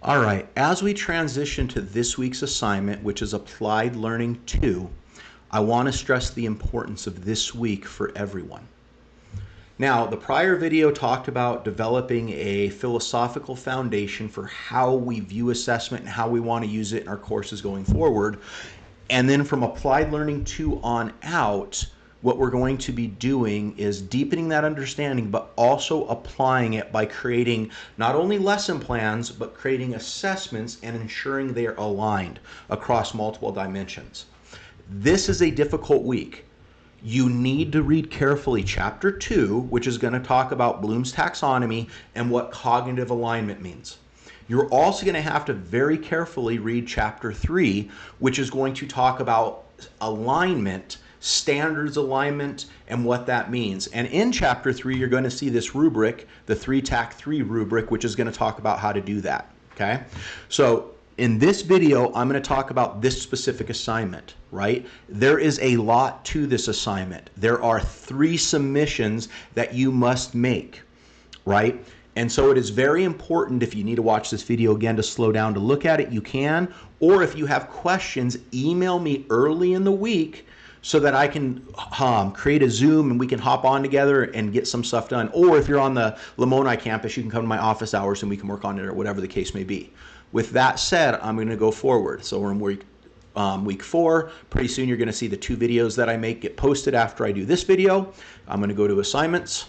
All right, as we transition to this week's assignment, which is Applied Learning 2, I want to stress the importance of this week for everyone. Now, the prior video talked about developing a philosophical foundation for how we view assessment and how we want to use it in our courses going forward. And then from Applied Learning 2 on out, what we're going to be doing is deepening that understanding, but also applying it by creating not only lesson plans, but creating assessments and ensuring they are aligned across multiple dimensions. This is a difficult week. You need to read carefully Chapter 2, which is going to talk about Bloom's taxonomy and what cognitive alignment means. You're also going to have to very carefully read Chapter 3, which is going to talk about alignment, standards alignment, and what that means. And in Chapter 3, you're going to see this rubric, the 3-TAC3 rubric, which is going to talk about how to do that. Okay? So in this video, I'm going to talk about this specific assignment, right? There is a lot to this assignment. There are 3 submissions that you must make, right? And so it is very important, if you need to watch this video again to slow down to look at it, you can. Or if you have questions, email me early in the week so that I can create a Zoom and we can hop on together and get some stuff done. Or if you're on the Lamoni campus, you can come to my office hours and we can work on it, or whatever the case may be. With that said, I'm going to go forward. So we're in week 4. Pretty soon you're going to see the 2 videos that I make get posted after I do this video. I'm going to go to assignments.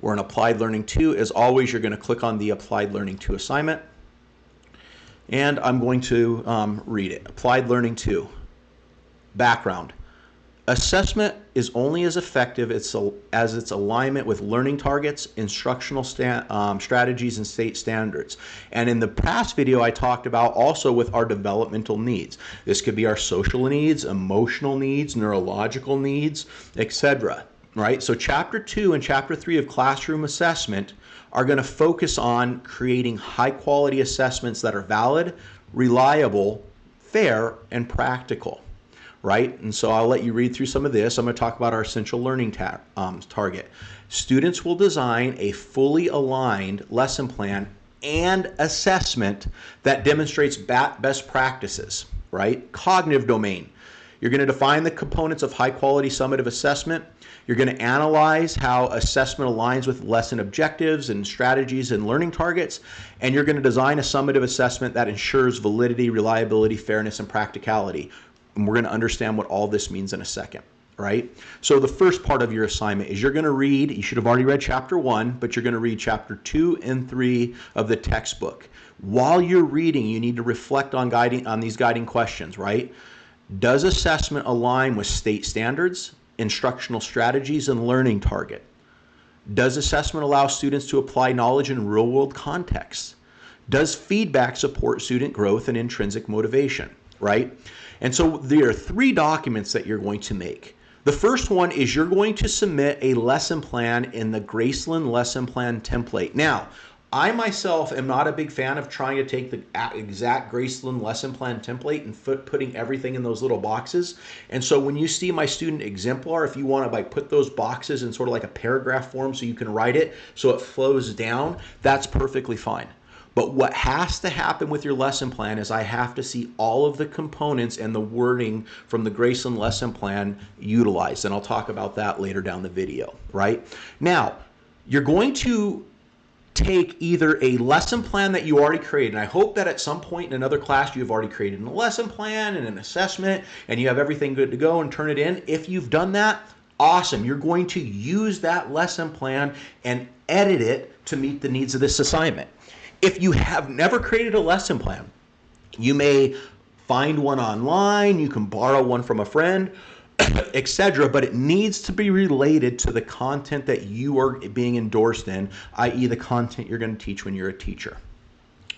We're in Applied Learning 2. As always, you're going to click on the Applied Learning 2 assignment. And I'm going to read it. Applied Learning 2. Background. Assessment is only as effective as its alignment with learning targets, instructional strategies, and state standards. And in the past video, I talked about also with our developmental needs. This could be our social needs, emotional needs, neurological needs, etc. Right? So Chapter 2 and Chapter 3 of Classroom Assessment are going to focus on creating high-quality assessments that are valid, reliable, fair, and practical. Right? And so I'll let you read through some of this. I'm going to talk about our essential learning target. Students will design a fully aligned lesson plan and assessment that demonstrates best practices, right? Cognitive domain. You're going to define the components of high-quality summative assessment. You're going to analyze how assessment aligns with lesson objectives and strategies and learning targets. And you're going to design a summative assessment that ensures validity, reliability, fairness, and practicality. And we're going to understand what all this means in a second, right? So the first part of your assignment is you're going to read, you should have already read Chapter 1, but you're going to read Chapter 2 and 3 of the textbook. While you're reading, you need to reflect on these guiding questions, right? Does assessment align with state standards, instructional strategies, and learning target? Does assessment allow students to apply knowledge in real-world contexts? Does feedback support student growth and intrinsic motivation, right? And so there are 3 documents that you're going to make. The first one is you're going to submit a lesson plan in the Graceland lesson plan template. Now, I myself am not a big fan of trying to take the exact Graceland lesson plan template and putting everything in those little boxes. And so when you see my student exemplar, if you want to put those boxes in sort of like a paragraph form so you can write it so it flows down, that's perfectly fine. But what has to happen with your lesson plan is I have to see all of the components and the wording from the Graceland lesson plan utilized. And I'll talk about that later down the video, right? Now, you're going to take either a lesson plan that you already created, and I hope that at some point in another class you've already created a lesson plan and an assessment and you have everything good to go and turn it in. If you've done that, awesome. You're going to use that lesson plan and edit it to meet the needs of this assignment. If you have never created a lesson plan, you may find one online, you can borrow one from a friend, etc., but it needs to be related to the content that you are being endorsed in, i.e. the content you're going to teach when you're a teacher,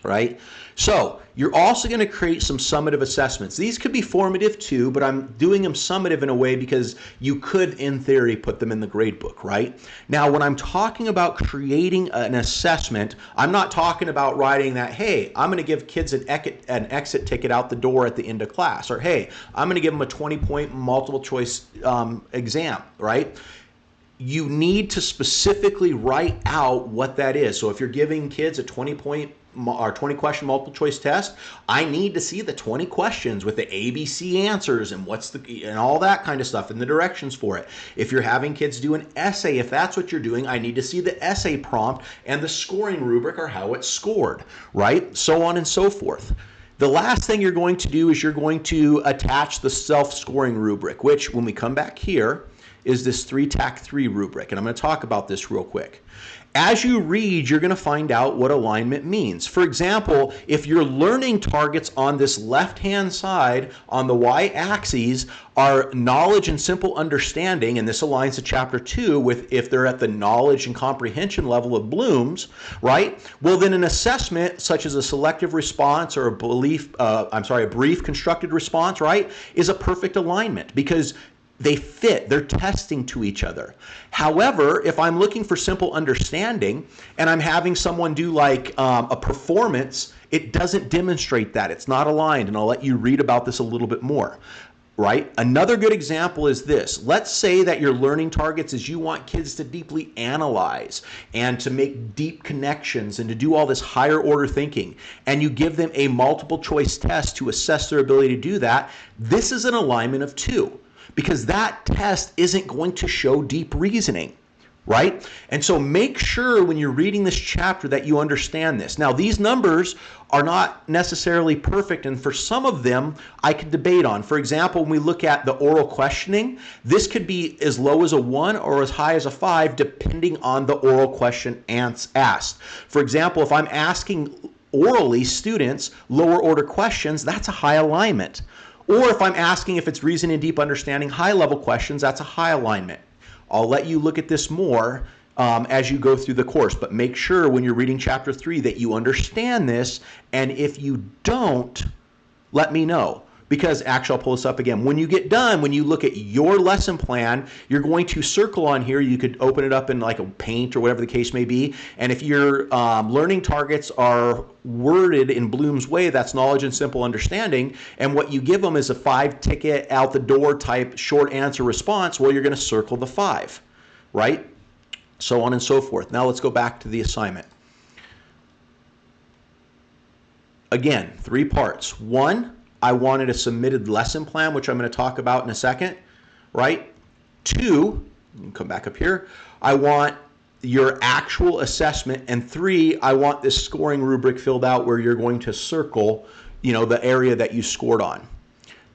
right? So you're also going to create some summative assessments. These could be formative too, but I'm doing them summative in a way because you could, in theory, put them in the grade book, right? Now, when I'm talking about creating an assessment, I'm not talking about writing that, hey, I'm going to give kids an exit ticket out the door at the end of class, or hey, I'm going to give them a 20-point multiple choice exam, right? You need to specifically write out what that is. So if you're giving kids a 20-point our 20 question multiple choice test, I need to see the 20 questions with the ABC answers and and all that kind of stuff and the directions for it. If you're having kids do an essay, if that's what you're doing, I need to see the essay prompt and the scoring rubric or how it's scored, right? So on and so forth. The last thing you're going to do is you're going to attach the self-scoring rubric, which when we come back here is this 3-TAC-3 rubric, and I'm going to talk about this real quick. As you read, you're going to find out what alignment means. For example, if your learning targets on this left-hand side on the y-axis are knowledge and simple understanding, and this aligns to chapter 2 with if they're at the knowledge and comprehension level of Bloom's, right? Well, then an assessment such as a selective response or a brief constructed response, right, is a perfect alignment because they fit, they're testing to each other. However, if I'm looking for simple understanding and I'm having someone do like a performance, it doesn't demonstrate that. It's not aligned, and I'll let you read about this a little bit more, right? Another good example is this. Let's say that your learning targets is you want kids to deeply analyze and to make deep connections and to do all this higher order thinking, and you give them a multiple choice test to assess their ability to do that. This is an alignment of 2. Because that test isn't going to show deep reasoning, right? And so make sure when you're reading this chapter that you understand this. Now, these numbers are not necessarily perfect, and for some of them, I could debate on. For example, when we look at the oral questioning, this could be as low as a 1 or as high as a 5, depending on the oral question asked. For example, if I'm asking orally students lower order questions, that's a high alignment. Or if I'm asking if it's reasoning and deep understanding, high-level questions, that's a high alignment. I'll let you look at this more as you go through the course, but make sure when you're reading chapter 3 that you understand this, and if you don't, let me know. Because actually, I'll pull this up again. When you get done, when you look at your lesson plan, you're going to circle on here. You could open it up in like a Paint or whatever the case may be. And if your learning targets are worded in Bloom's way, that's knowledge and simple understanding, and what you give them is a 5-ticket out the door type short answer response, well, you're going to circle the 5, right? So on and so forth. Now let's go back to the assignment. Again, 3 parts. 1, I wanted a submitted lesson plan, which I'm going to talk about in a second, right? 2, come back up here, I want your actual assessment, and 3, I want this scoring rubric filled out where you're going to circle, the area that you scored on.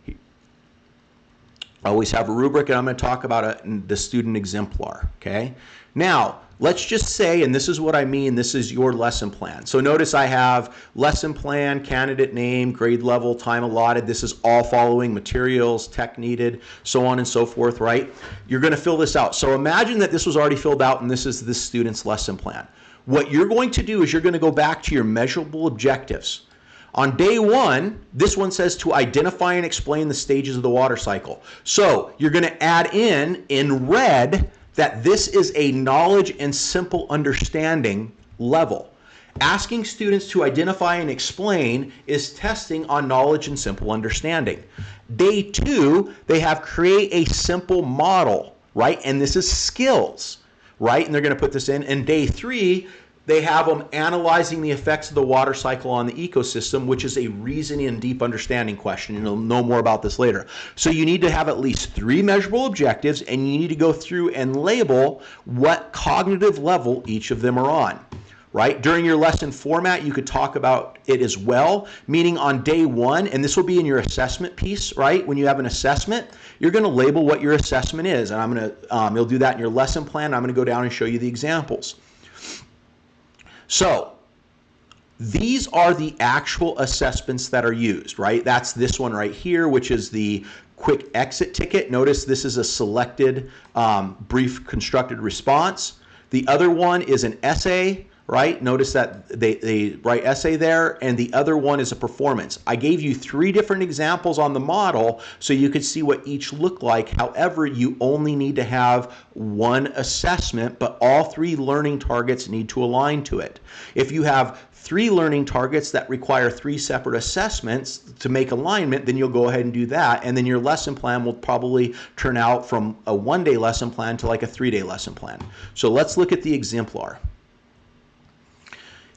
I always have a rubric, and I'm going to talk about the student exemplar, okay? Now, let's just say, and this is what I mean, this is your lesson plan. So notice I have lesson plan, candidate name, grade level, time allotted. This is all following materials, tech needed, so on and so forth, right? You're going to fill this out. So imagine that this was already filled out and this is this student's lesson plan. What you're going to do is you're going to go back to your measurable objectives. On day 1, this one says to identify and explain the stages of the water cycle. So you're going to add in red, that this is a knowledge and simple understanding level. Asking students to identify and explain is testing on knowledge and simple understanding. Day 2, they have create a simple model, right? And this is skills, right? And they're going to put this in. And day 3, they have them analyzing the effects of the water cycle on the ecosystem, which is a reasoning and deep understanding question. You'll know more about this later. So you need to have at least 3 measurable objectives, and you need to go through and label what cognitive level each of them are on, right? During your lesson format, you could talk about it as well, meaning on day 1, and this will be in your assessment piece, right? When you have an assessment, you're going to label what your assessment is, and I'm going to, you'll do that in your lesson plan. I'm going to go down and show you the examples. So these are the actual assessments that are used, right? That's this one right here, which is the quick exit ticket. Notice this is a selected brief constructed response. The other one is an essay, right? Notice that they write essay there, and the other one is a performance. I gave you 3 different examples on the model so you could see what each look like. However, you only need to have 1 assessment, but all 3 learning targets need to align to it. If you have 3 learning targets that require 3 separate assessments to make alignment, then you'll go ahead and do that, and then your lesson plan will probably turn out from a 1-day lesson plan to like a 3-day lesson plan. So let's look at the exemplar.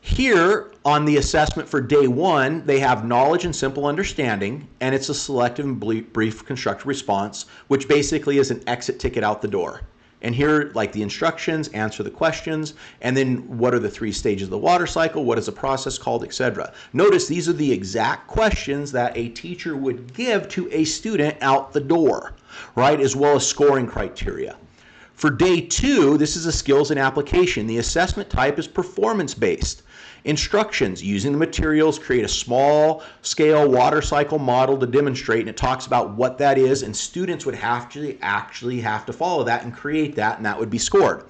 Here on the assessment for day 1, they have knowledge and simple understanding, and it's a selective and brief constructive response, which basically is an exit ticket out the door. And here, like the instructions, answer the questions, and then what are the 3 stages of the water cycle, what is the process called, etc. Notice these are the exact questions that a teacher would give to a student out the door, right, as well as scoring criteria. For day 2, this is a skills and application. The assessment type is performance-based. Instructions: using the materials, create a small scale water cycle model to demonstrate, and it talks about what that is, and students would actually have to follow that and create that, and that would be scored.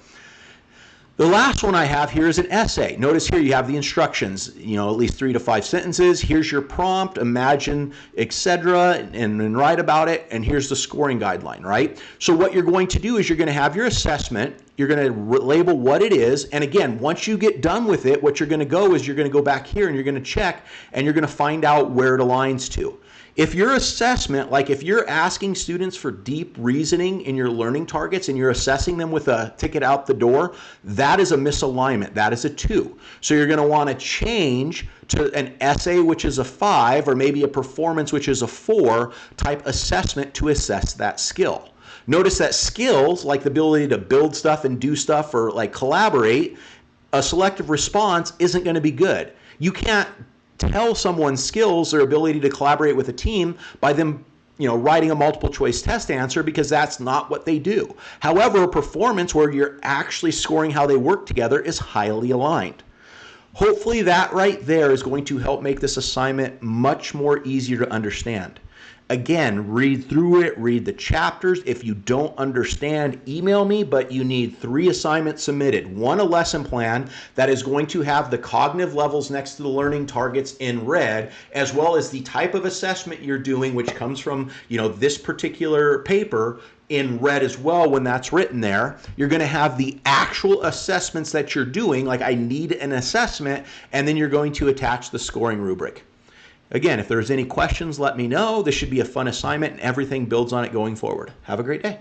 The last one I have here is an essay. Notice here you have the instructions, at least 3 to 5 sentences. Here's your prompt, imagine, etc., and write about it, and here's the scoring guideline, right? So what you're going to do is you're going to have your assessment, you're going to label what it is, and again, once you get done with it, what you're going to go is you're going to go back here and you're going to check, and you're going to find out where it aligns to. If your assessment, like if you're asking students for deep reasoning in your learning targets and you're assessing them with a ticket out the door, that is a misalignment. That is a 2. So you're going to want to change to an essay, which is a 5, or maybe a performance, which is a 4 type assessment to assess that skill. Notice that skills, like the ability to build stuff and do stuff or like collaborate, a selective response isn't going to be good. You can't tell someone's skills or ability to collaborate with a team by them writing a multiple choice test answer, because that's not what they do. However, a performance where you're actually scoring how they work together is highly aligned. Hopefully that right there is going to help make this assignment much more easier to understand. Again, read through it, read the chapters. If you don't understand, email me, but you need 3 assignments submitted. 1, a lesson plan that is going to have the cognitive levels next to the learning targets in red, as well as the type of assessment you're doing, which comes from, this particular paper, in red as well when that's written there. You're going to have the actual assessments that you're doing, like I need an assessment, and then you're going to attach the scoring rubric. Again, if there's any questions, let me know. This should be a fun assignment, and everything builds on it going forward. Have a great day.